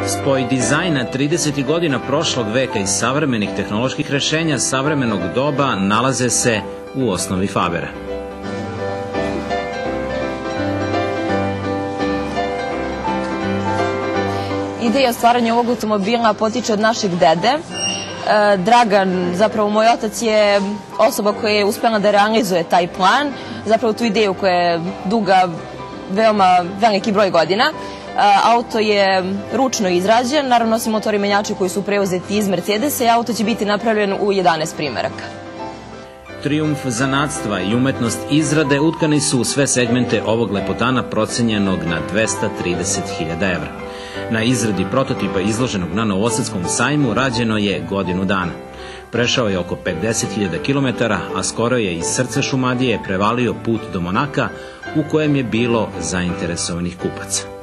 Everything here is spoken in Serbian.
Spoj dizajna 30. godina prošlog veka i savremenih tehnoloških rešenja savremenog doba nalaze se u osnovi Fabera. Ideja stvaranja ovog automobila potiče od našeg dede. Dragan, zapravo moj otac, je osoba koja je uspela da realizuje taj plan, zapravo tu ideju koja je duga veoma veliki broj godina. Auto je ručno izrađen, naravno osim motori menjači koji su preuzeti iz Mercedesa, i auto će biti napravljen u 11 primeraka. Trijumf zanatstva i umetnost izrade utkani su u sve segmente ovog lepotana procenjenog na 230.000 evra. Na izradi prototipa izloženog na Novosadskom sajmu rađeno je godinu dana. Prešao je oko 50.000 km, a skoro je iz srca Šumadije prevalio put do Monaka, u kojem je bilo zainteresovanih kupaca.